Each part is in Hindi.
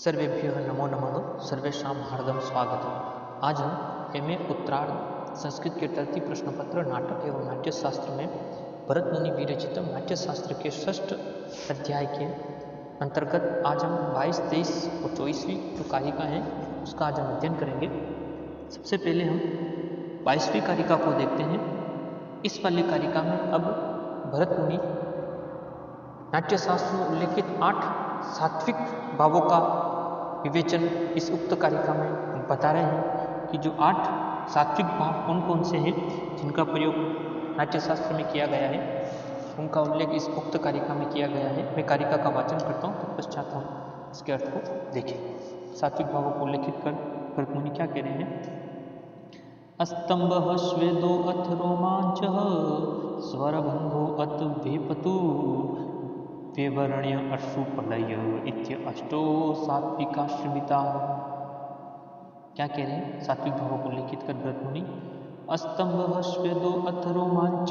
सर्वेभ्यः नमो नमः। सर्वेषां हार्दं स्वागतम्। आज हम एमए उत्तरार्ध संस्कृत के तृतीय प्रश्न पत्र नाटक एवं नाट्य शास्त्र में भरत मुनि विरचित नाट्य शास्त्र के षष्ठ अध्याय के अंतर्गत आज हम 22, 23 और 24वीं जो कारिका है उसका आज हम अध्ययन करेंगे। सबसे पहले हम 22वीं कारिका को देखते हैं। इस वाली कारिका में अब भरत मुनि नाट्य शास्त्र में उल्लेखित 8 सात्विक भावों का विवेचन इस उक्त कारिका में बता रहे हैं कि जो 8 सात्विक भाव कौन कौन से हैं जिनका प्रयोग नाट्य शास्त्र में किया गया है, उनका उल्लेख इस उक्त कारिका में किया गया है। मैं कारिका का वाचन करता हूँ, तत्पश्चात हम इसके अर्थ को देखें। सात्विक भावों को उल्लेखित कर भरत मुनि क्या कह रहे हैं? अस्तंभ स्वेदो अथ रोमांच स्वरभंगो अथ भेपतु वेवर्ण्य अश्रुपलय इत्य अष्टो सात्विकाश्रमिता। क्या कह रहे हैं? सात्विक भावों को उल्लेखित कर भरत मुनि अस्तंभ स्वेदो अथ रोमांच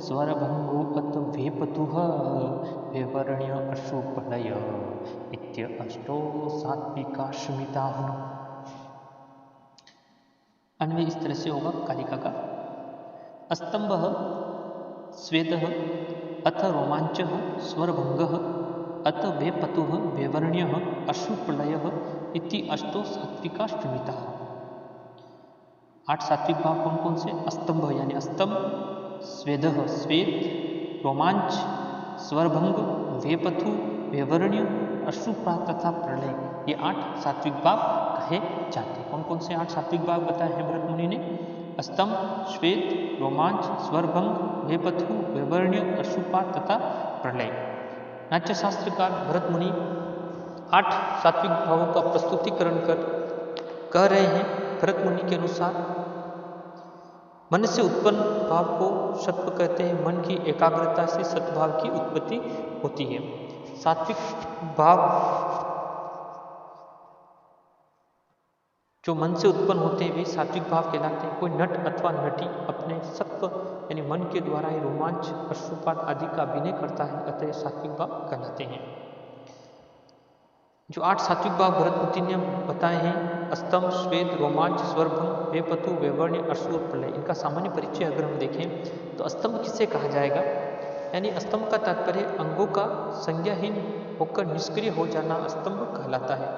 स्वरभंगो अथ भेपतुः वेवर्ण्य अश्रुपलय इत्य अष्टो सात्विकाश्रमिता। अन्वय इस तरह से होगा कारिका का। अस्तंभ स्वेदः अथ रोमांचः स्वरभंगः अथ वेपतुः वेवर्ण्यः अश्रुप्रलयः इति अष्टो सात्विकाश्रमिता। 8 सात्विक भाव कौन कौन से? अस्तंभ यानी अस्तंभ, स्वेदः स्वेद, रोमांच, स्वरभंग, वेपथु, वेवर्ण्य, अश्रुप्रा तथा प्रलय, ये 8 सात्विक भाव कहे जाते हैं। कौन कौन से 8 सात्विक भाव बताए हैं भरत मुनि ने? अस्तंभ, श्वेत, रोमांच, स्वरभंग, वेपथु, वेवर्ण्य, अश्रुपात तथा प्रलय। नाट्य शास्त्रकार भरत मुनि 8 सात्विक भावों का प्रस्तुतिकरण कर कह रहे हैं। भरत मुनि के अनुसार मन से उत्पन्न भाव को सत्व कहते हैं। मन की एकाग्रता से सद्भाव की उत्पत्ति होती है। सात्विक भाव जो मन से उत्पन्न होते हैं वे सात्विक भाव कहलाते हैं। कोई नट अथवा नटी अपने सत्व यानी मन के द्वारा ही रोमांच, अश्रुपात आदि का अभिनय करता है, अतः सात्विक भाव कहलाते हैं। जो 8 सात्विक भाव भरत मुनि ने बताए हैं, अस्तंभ, श्वेत, रोमांच, स्वरभंग, वेपतु, वेवर्ण्य, अश्रु और प्रलय, इनका सामान्य परिचय अगर हम देखें तो अस्तंभ किसे कहा जाएगा? यानी अस्तंभ का तात्पर्य अंगों का संज्ञाहीन होकर निष्क्रिय हो जाना अस्तंभ कहलाता है,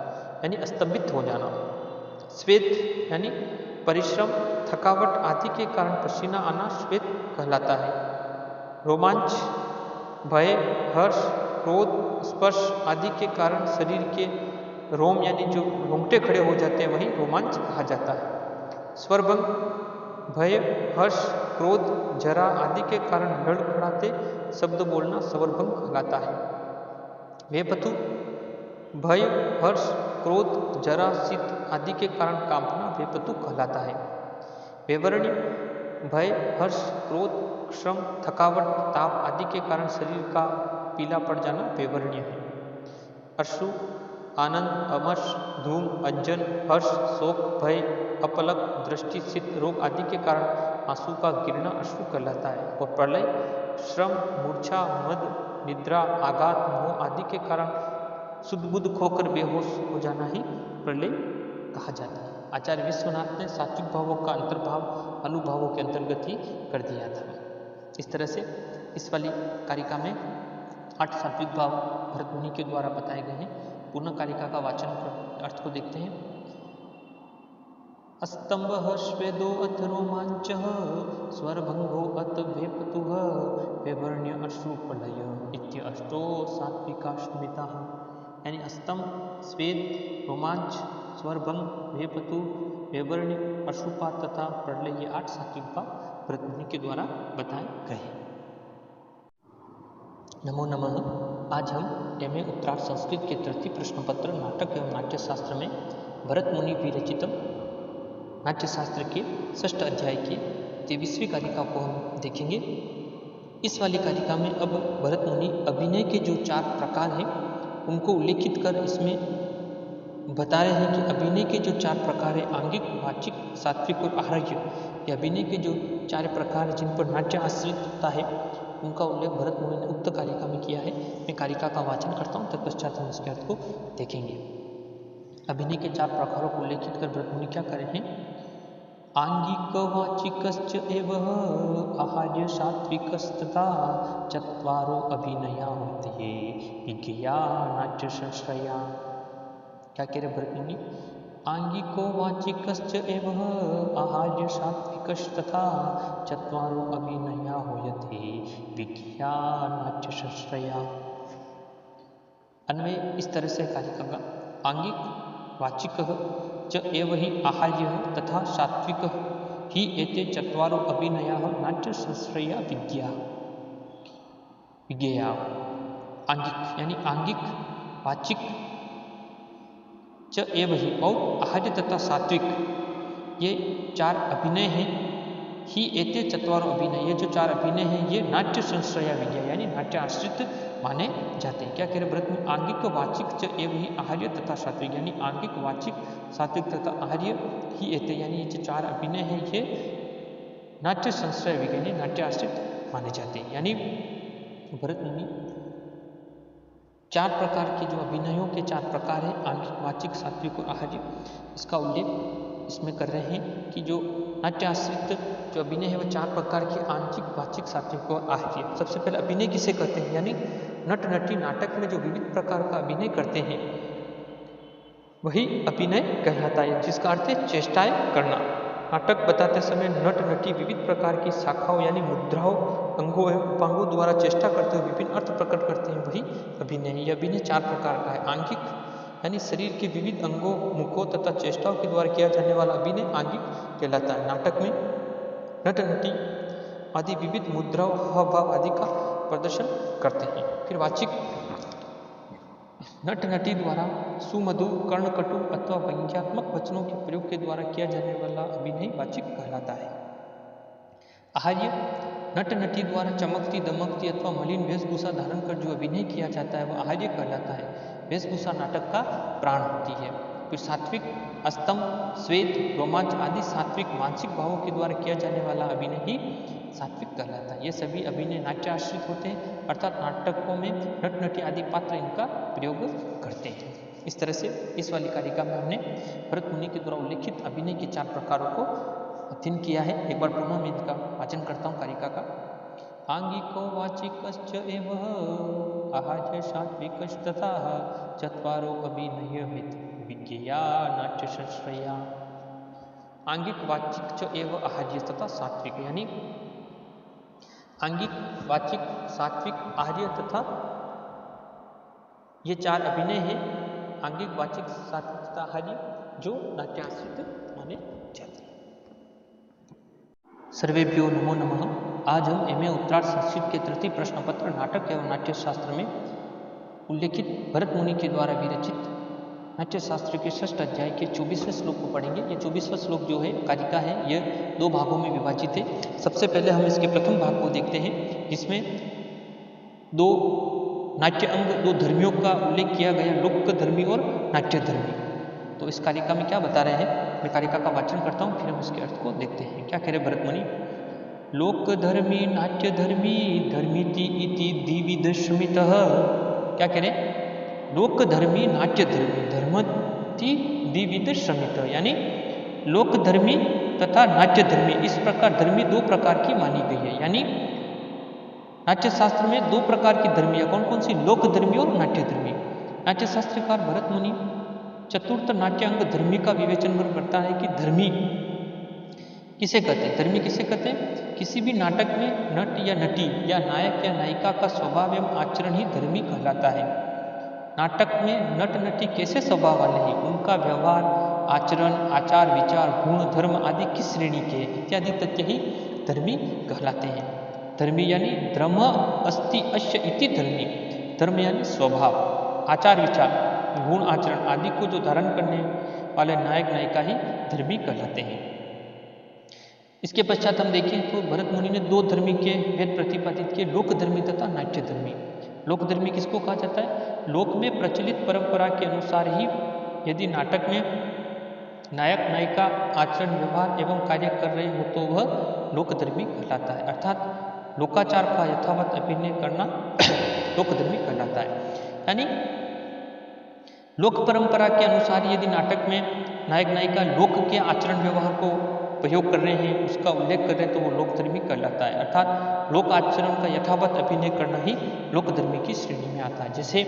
यानी अस्तंभित हो जाना। श्वेत यानी परिश्रम, थकावट आदि के कारण पसीना आना श्वेत कहलाता है। रोमांच, भय, हर्ष, क्रोध, स्पर्श आदि के कारण शरीर के रोम यानी जो रोंगटे खड़े हो जाते हैं वही रोमांच कहा जाता है। स्वरभंग, भय, हर्ष, क्रोध, जरा आदि के कारण लड़खड़ाते शब्द बोलना स्वरभंग कहलाता है। वेपथु, भय, हर्ष, क्रोध, जरा, शीत आदि के कारण कांपना वेपतु कहलाता है। वेवर्ण्य, भय, हर्ष, क्रोध, श्रम, थकावट, ताप आदि के कारण शरीर का पीला पड़ जाना वेवर्ण्य है। अश्रु, आनंद, अमर्ष, धूम, अंजन, हर्ष, शोक, भय, अपलक, दृष्टि, शीत रोग आदि के कारण आंसू का गिरना अश्रु कहलाता है। और प्रलय, श्रम, मूर्छा, मद, निद्रा, आघात, मोह आदि के कारण शुद्ध बुद्ध खोकर बेहोश हो जाना ही प्रलय कहा जाता है। आचार्य विश्वनाथ ने सात्विक भावों का अंतर्भाव अनुभावों के अंतर्गत ही कर दिया था। इस तरह से इस वाली कारिका में 8 सात्विक भाव भरत मुनि के द्वारा बताए गए हैं। पूर्ण कारिका का वाचन कर अर्थ को देखते हैं। अस्तंभ स्वेदो अथ रोमांच स्वरभंगो अथ वेपतुः वेवर्ण्य अश्रुप्रलय इत्य अष्टो सात्विकाश्रमिता। यानी अस्तंभ, स्वेद, रोमांच, स्वरभंग, वेपतु, वेवर्ण्य, अश्रुपात तथा प्रलय, ये 8 सात्विक भाव भरत मुनि के द्वारा बताए गए हैं। नमो नमः। आज हम एमए उत्तरार्ध संस्कृत के तृतीय प्रश्न पत्र नाटक एवं नाट्य शास्त्र में भरत मुनि विरचित नाट्य शास्त्र के षष्ठ अध्याय की 23वीं कारिका को हम देखेंगे। इस वाली कारिका में अब भरत मुनि अभिनय के जो 4 प्रकार हैं उनको उल्लेखित कर इसमें बता रहे हैं कि अभिनय के जो 4 प्रकार है, आंगिक, वाचिक, सात्विक और आहार्य, ये अभिनय के जो 4 प्रकार जिन पर नाट्य आश्रित होता है उनका उल्लेख भरत मुनि ने उक्त कारिका में किया है। मैं कारिका का वाचन करता हूँ, तत्पश्चात हम इसके अर्थ को देखेंगे। अभिनय के 4 प्रकारों को उल्लेखित कर भरत मुनि क्या कर रहे हैं? आंगिक वाचिकश्च एव आहार्य सात्विकस्तथा चत्वारो अभिनया होते विज्ञया नाट्य संश्रया। क्या कह रहे भरत मुनि? आंगिको वाचिकश्च एव आहार्य सात्विकस्तथा चत्वारो अभिनया होयते विज्ञया नाट्य संश्रया। अन्वय इस तरह से कालिका का आंगिक वाचिक च एव ही आहार्य तथा सात्विक ही एते चत्वारो अभिनया नाट्य संश्रया विज्ञा विज्ञया। आंगिक यानी आंगिक वाचिक च एव ही और आहार्य तथा सात्विक ये 4 अभिनय हैं। ही एते चत्वारो अभिनय ये जो 4 अभिनय हैं ये नाट्य संश्रया विज्ञा यानी नाट्य आश्रित माने जाते हैं। क्या कह रहे व्रत में? आंगिक वाचिक च एव ही आहार्य तथा सात्विक यानी आंगिक वाचिक सात्विक तथा आहार्य ही एते यानी ये जो 4 अभिनय हैं ये नाट्य संश्रय विज्ञा यानी नाट्य आश्रित माने जाते हैं। यानी भरत मुनि 4 प्रकार के जो अभिनयों के 4 प्रकार हैं आंगिक वाचिक सात्विक और आहार्य, इसका उल्लेख इसमें कर रहे हैं कि जो नाट्य आश्रित जो अभिनय है वो 4 प्रकार के आंशिक वाचिक सात्विक और आहार्य। सबसे पहले अभिनय किसे कहते हैं? यानी नट नटी नाटक में जो विविध प्रकार का अभिनय करते हैं वही अभिनय कहलाता है, जिसका अर्थ है चेष्टाएं करना। नाटक बताते समय नट नटी विविध प्रकार की शाखाओं यानी मुद्राओं अंगों एवं उपांगों द्वारा चेष्टा करते हुए विभिन्न अर्थ प्रकट करते हैं वही अभिनय है। यह अभिनय 4 प्रकार का है। आंगिक यानी शरीर के विविध अंगों मुखों तथा चेष्टाओं के द्वारा किया जाने वाला अभिनय आंगिक कहलाता है। नाटक में नट नटी आदि विविध मुद्राओं हाव भाव आदि का प्रदर्शन करते हैं। फिर वाचिक नट नटी द्वारा सुमधुर कर्णकटु अथवा व्यंग्यात्मक वचनों के प्रयोग के द्वारा किया जाने वाला अभिनय वाचिक कहलाता है। आहार्य नट नटी द्वारा चमकती दमकती अथवा मलिन वेशभूषा धारण कर जो अभिनय किया जाता है वह आहार्य कहलाता है। वेशभूषा नाटक का प्राण होती है। फिर सात्विक अस्तम श्वेत रोमांच आदि सात्विक मानसिक भावों के द्वारा किया जाने वाला अभिनय ही सात्विक कहलाता है। ये सभी अभिनय नाट्य आश्रित होते हैं अर्थात नाटकों में नट नटी आदि पात्र इनका प्रयोग करते हैं। इस तरह से इस वाली कारिका में हमने भरत मुनि के द्वारा उल्लेखित अभिनय के 4 प्रकारों को अध्ययन किया है। एक बार पुनः मैं इनका वाचन करता हूँ कारिका का। आंगिको वाचिकश्च एव आहार्य सात्विकस्तथा चत्वारो अभिनय विज्ञया नाट्य संश्रया। आंगिक वाचिक च एव आहार्य तथा सात्विक यानी आंगिक वाचिक सात्विक आहार्य तथा ये 4 अभिनय हैं आंगिक वाचिक सात्विक तथा आहार्य जो नाट्याश्रित माने जाते हैं। सर्वेभ्यो नमो नमः। आज हम एमए उत्तरार्ध संस्कृत के तृतीय प्रश्न पत्र नाटक एवं नाट्य शास्त्र में उल्लेखित भरत मुनि के द्वारा विरचित नाट्य शास्त्र के 6ठ अध्याय के 24वें श्लोक को पढ़ेंगे। ये 24वां श्लोक जो है कारिका है यह 2 भागों में विभाजित है। सबसे पहले हम इसके प्रथम भाग को देखते हैं जिसमें 2 नाट्य अंग 2 धर्मियों का उल्लेख किया गया, लोक धर्मी और नाट्य धर्मी। तो इस कारिका में क्या बता रहे हैं? मैं कारिका का वाचन करता हूँ फिर हम इसके अर्थ को देखते हैं। क्या कह रहे भरत मुनि? लोक धर्मी नाट्य धर्मी धर्मीति इति द्विविधश्रमितः। क्या कह रहे? लोक धर्मी नाट्य धर्मी धर्मति द्विविध श्रमित यानी लोक धर्मी तथा नाट्य धर्मी इस प्रकार धर्मी 2 प्रकार की मानी गई है। यानी नाट्य शास्त्र में 2 प्रकार की धर्मियाँ कौन कौन सी? लोक धर्मी और नाट्य धर्मी। नाट्य शास्त्रकार भरत मुनि चतुर्थ नाट्य अंग धर्मी का विवेचन करता है कि धर्मी किसे कहते हैं? धर्मी किसे कहते हैं? किसी भी नाटक में नट या नटी या नायक या नायिका का स्वभाव एवं आचरण ही धर्मी कहलाता है। नाटक में नट नटी कैसे स्वभाव वाले हैं, उनका व्यवहार आचरण आचार विचार गुण धर्म आदि किस श्रेणी के इत्यादि तथ्य ही धर्मी कहलाते हैं। धर्मी यानी धर्म अस्ति अश्य इति धर्मी। धर्म यानी स्वभाव आचार विचार गुण आचरण आदि को जो धारण करने वाले नायक नायिका ही धर्मी कहलाते हैं। इसके पश्चात हम देखें तो भरत मुनि ने 2 धर्मी के भेद प्रतिपादित किए, लोक धर्मी तथा नाट्य धर्मी। लोक धर्मी किसको कहा जाता है? लोक में प्रचलित परंपरा के अनुसार ही यदि नाटक में नायक नायिका आचरण व्यवहार एवं कार्य कर रहे हो तो वह लोक धर्मी कहलाता है। अर्थात लोकाचार का यथावत अभिनय करना लोक धर्मी कहलाता है। यानी लोक परंपरा के अनुसार यदि नाटक में नायक नायिका लोक के आचरण व्यवहार को प्रयोग कर रहे हैं, उसका उल्लेख कर रहे हैं, तो वो लोकधर्मी कहलाता है। अर्थात लोक आचरण का यथावत अभिनय करना ही लोकधर्मी की श्रेणी में आता है। जैसे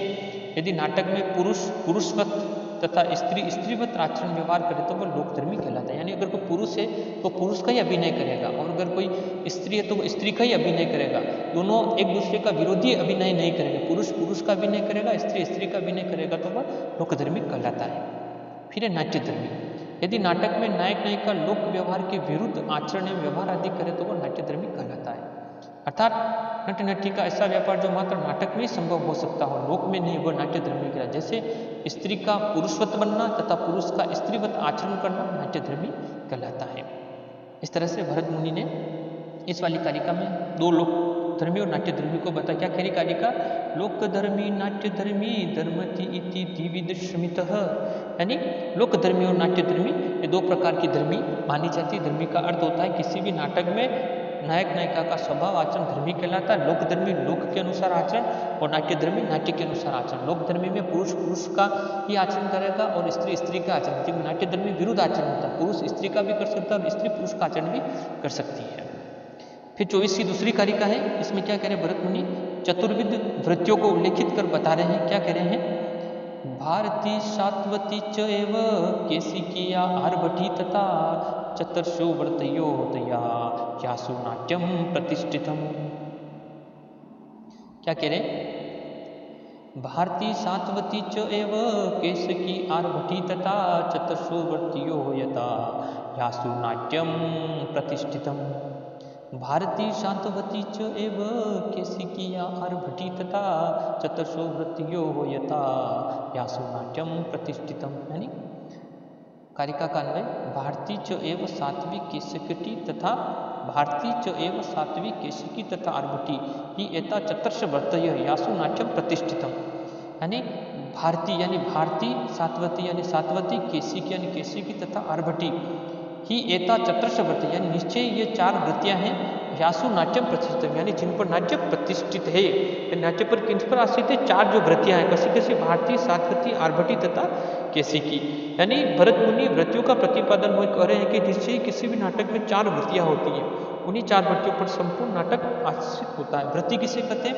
यदि नाटक में पुरुष पुरुषवत तथा स्त्री स्त्रीवत आचरण व्यवहार करे तो वो लोकधर्मी कहलाता है। यानी अगर कोई पुरुष है तो पुरुष का ही अभिनय करेगा, और अगर कोई स्त्री है तो वो स्त्री का ही अभिनय करेगा। दोनों एक दूसरे का विरोधी अभिनय नहीं करेंगे। पुरुष पुरुष का अभिनय करेगा, स्त्री स्त्री का अभिनय करेगा तो वह लोकधर्मी कहलाता है। फिर है नाट्यधर्मी। यदि नाटक में नायक नायिका लोक व्यवहार के विरुद्ध आचरण एवं व्यवहार आदि करे तो वह नाट्यधर्मी कहलाता है। अर्थात नट नटी का ऐसा व्यापार जो मात्र नाटक में ही संभव हो सकता हो, लोक में नहीं, वह नाट्यधर्मी कहलाता है। जैसे स्त्री का पुरुषवत बनना तथा पुरुष का स्त्रीवत आचरण करना नाट्यधर्मी कहलाता है। इस तरह से भरत मुनि ने इस वाली कारिका में दो लोकधर्मी और नाट्यधर्मी को बताया। क्या कह रही कारिका? लोकधर्मी नाट्यधर्मी धर्मति इति द्विविध श्रमितः। यानी लोकधर्मी और नाट्यधर्मी ये दो प्रकार की धर्मी मानी जाती है। धर्मी का अर्थ होता है किसी भी नाटक में नायक नायिका का स्वभाव आचरण धर्मी कहलाता है। लोकधर्मी लोक के अनुसार आचरण और नाट्यधर्मी नाट्य के अनुसार आचरण। लोकधर्मी में पुरुष पुरुष का ही आचरण करेगा और स्त्री स्त्री का आचरण, जबकि नाट्यधर्मी विरुद्ध आचरण होता है। पुरुष स्त्री का भी कर सकता है और स्त्री पुरुष का आचरण भी कर सकती है। फिर 24 की दूसरी कारिका है। इसमें क्या कह रहे हैं भरत मुनि? चतुर्विध वृत्तियों को उल्लेखित कर बता रहे हैं। क्या कह रहे हैं? भारती सात्वती च एव केशिकीया आर्भटी तथा चतुर्षु व्रतयो दया यासु नाट्यम प्रतिष्ठितम। क्या कह रहे? भारती सात्वती च एव केशिकी आर्भटी तथा चतुर्षु व्रतयो यथा यासु नाट्यम प्रतिष्ठितम। भारती शांतवती च एव केशिकीया आर्भटी तथा चतुर्षु व्रतयो यथा यासु नाट्यम प्रतिष्ठितम। यानी कारिका का अन्वय, भारती च एव सात्विक केशिकी तथा भारती च एव सात्विक केशिकी तथा आर्भटी ही एता चतुर्ष व्रतय यासु नाट्यम प्रतिष्ठितम। यानी भारती यानी भारती, सात्वती यानी सात्वती, केशिकी यानी केशिकी तथा आर्भटी ही एता चतुर्ष व्रत यानी निश्चय ये चार वृत्तियां हैं। यासु नाट्यम प्रतिष्ठित यानी जिन पर नाट्य प्रतिष्ठित है। नाट्य पर किन पर आश्रित है? चार जो वृत्तियां हैं, कैसी कैसी? भारती, सात्वती, आर्भटी तथा केशिकी। यानी भरत मुनि वृत्तियों का प्रतिपादन वो कह रहे हैं कि निश्चय किसी भी नाटक में चार वृत्तियां होती हैं, उन्हीं चार वृत्तियों पर संपूर्ण नाटक आश्रित होता है। वृत्ति किसे कहते हैं?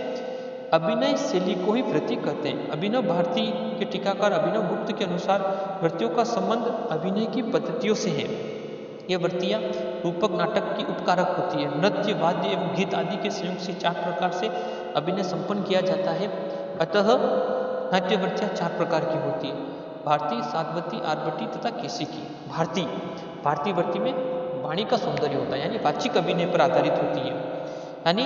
अभिनय शैली को ही वृत्ति कहते हैं। अभिनव भारती के टीकाकार अभिनव गुप्त के अनुसार वृत्तियों का संबंध अभिनय की पद्धतियों से है। ये वृत्तियां रूपक नाटक की उपकारक होती है। नृत्य, वाद्य एवं गीत आदि के संयोग से चार प्रकार से अभिनय संपन्न किया जाता है। अतः नाट्य वृत्तियां चार प्रकार की होती है: भारती, सात्वती, आर्भटी तथा केशिकी। भारती वृत्ति में वाणी का सौंदर्य होता है, यानी वाचिक अभिनय पर आधारित होती है। यानी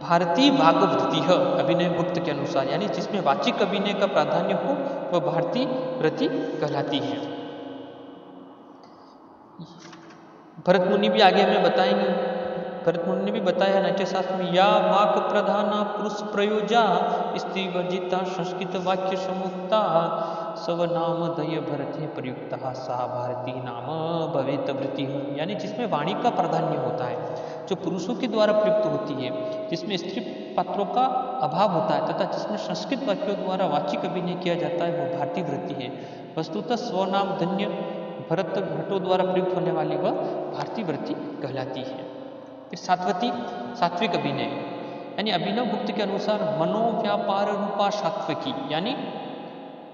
भारतीय भाग वृत्ति है अभिनय गुप्त के अनुसार, यानी जिसमें वाचिक अभिनय का प्राधान्य हो वह भारतीय वृत्ति कहलाती है। भरत मुनि भी आगे हमें बताएंगे। भरत मुनि ने भी बताया नाट्य शास्त्र में, या वाक प्रधाना पुरुष प्रयोजा स्त्री वर्जिता संस्कृत वाक्य समुक्ता स्वनाम दय भरत प्रयुक्ता सा भारती नाम भवेत वृत्ति। यानी जिसमें वाणी का प्राधान्य होता है, जो पुरुषों के द्वारा प्रयुक्त होती है, जिसमें स्त्री पात्रों का अभाव होता है तथा जिसमें संस्कृत वाक्यों द्वारा वाचिक अभिनय किया जाता है, वह भारतीय वृत्ति है। वस्तुतः स्वनाम धन्य भरत भट्टों द्वारा प्रयुक्त होने वाली वह भारतीय वृत्ति कहलाती है। फिर सात्वती, सात्विक अभिनय, यानी अभिनव गुप्त के अनुसार मनोव्यापार रूपा सात्विकी, यानी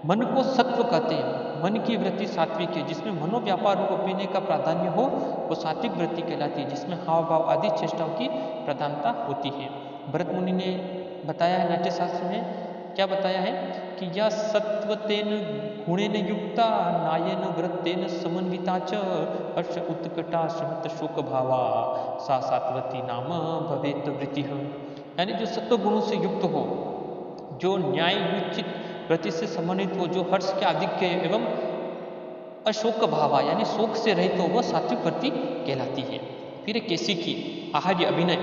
मन को सत्व कहते हैं। मन की वृत्ति सात्विक है, जिसमें मनोव्यापार रूप अभिनय का प्राधान्य हो वो सात्विक वृत्ति कहलाती है, जिसमें हाव भाव आदि चेष्टाओं की प्रधानता होती है। भरत मुनि ने बताया है नाट्य शास्त्र में, क्या बताया है कि या सत्वतेन गुणेन युक्ता नायन वृत्तेन समन्विता च हर्ष उत्कटा सहत शोक भावा सा सात्वती नाम भवेत वृत्ति। यानी जो सत्व गुणों से युक्त हो, जो न्याय उचित वृत्ति से समन्वित हो, जो हर्ष के आधिक्य एवं अशोक भावा यानी शोक से रहित हो, वह सात्विक वृत्ति कहलाती है। फिर केशिकी, आहार्य अभिनय।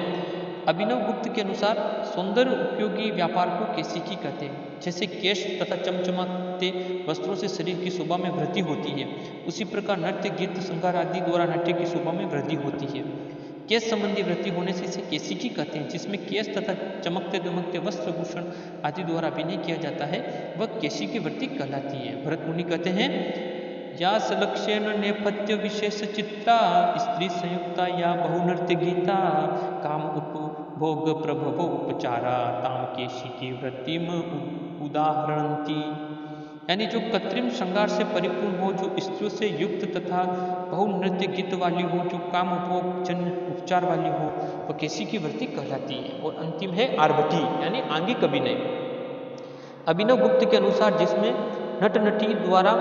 अभिनव गुप्त के अनुसार सौंदर्य उपयोगी व्यापार को केशिकी कहते हैं। जैसे केश तथा चमचमाते वस्त्रों से शरीर की शोभा में वृद्धि होती है, उसी प्रकार नृत्य, गीत, श्रृंगार आदि द्वारा नाट्य की शोभा में वृद्धि होती है। केश संबंधी वृत्ति होने से इसे केशिकी कहते हैं। जिसमें केश तथा चमकते दमकते वस्त्र भूषण आदि द्वारा अभिनय किया जाता है वह केशिकी वृत्ति कहलाती है। भरत मुनि कहते हैं या सलक्षेण नेपथ्य विशेष चित्ता स्त्री संयुक्ता या बहुनृत्य गीता काम उपभोग प्रभवो उपचारा ताम केशिकी वृत्तिम उदाहरणती। यानी जो कृत्रिम श्रृंगार से परिपूर्ण हो, जो स्त्रियों से युक्त तथा बहुनृत्य गीत वाली हो, जो काम उपभोग जन्य उपचार वाली हो, वह केशिकी वृत्ति कहलाती है। और अंतिम है आर्भटी यानी आंगिक अभिनय। अभिनव गुप्त के अनुसार जिसमें नट नटी द्वारा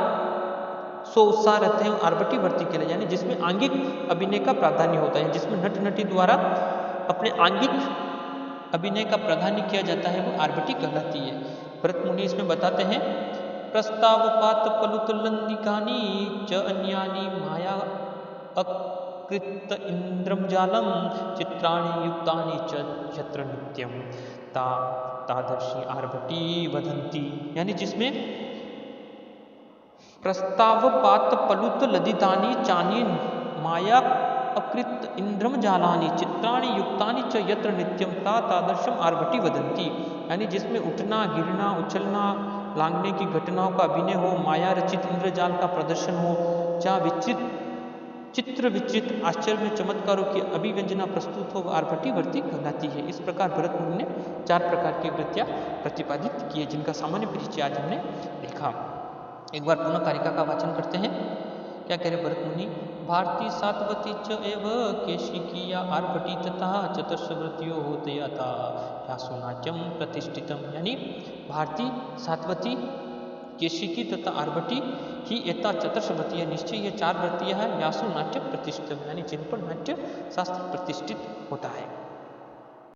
सो उत्साह रहते हैं आर्भटी वृत्ति के लिए, यानी जिसमें आंगिक अभिनय का प्राधान्य होता है, जिसमें नट नटी द्वारा अपने आंगिक अभिनय का प्राधान्य किया जाता है, वो आर्भटी कहलाती है। भरत मुनि इसमें बताते हैं प्रस्तावपात पलुत लंदिकानी च अन्यानी माया अकृत इंद्रम जालम चित्राणि युक्तानि च यत्र नित्यम तादर्शी आर्भटी वदंती। यानी जिसमें प्रस्तावपात पलुत लदितानि चानि माया अकृत इंद्रम जालानि चित्राणि युक्तानि च यत्र नित्यम तादर्शम आर्भटी वदंती। यानी जिसमें उठना गिरना उछलना लांगने की घटनाओं का अभिनय हो, माया रचित इंद्रजाल का प्रदर्शन हो, जहाँ चित्र विचित आश्चर्य में चमत्कारों की अभिव्यंजना प्रस्तुत हो, आर्भटी वृत्ति कहलाती है। इस प्रकार भरत मुनि ने 4 प्रकार की वृत्तियां प्रतिपादित की, जिनका सामान्य परिचय आज हमने देखा। एक बार पुनः कारिका का वाचन करते हैं। क्या कह रहे भरत मुनि? भारती सात्वती च एव केशिकी या आर्भटी तथा चतुर्वृत्तियों होते यथा यासुनाट्यम प्रतिष्ठितम। यानी भारती सात्वती केशिकी तथा आर्भटी ही एता चतुर्वृत्तियां निश्चय ये 4 वृत्तियां हैं यासु नाट्य प्रतिष्ठितम, यानी जिन पर नाट्य शास्त्र प्रतिष्ठित होता है।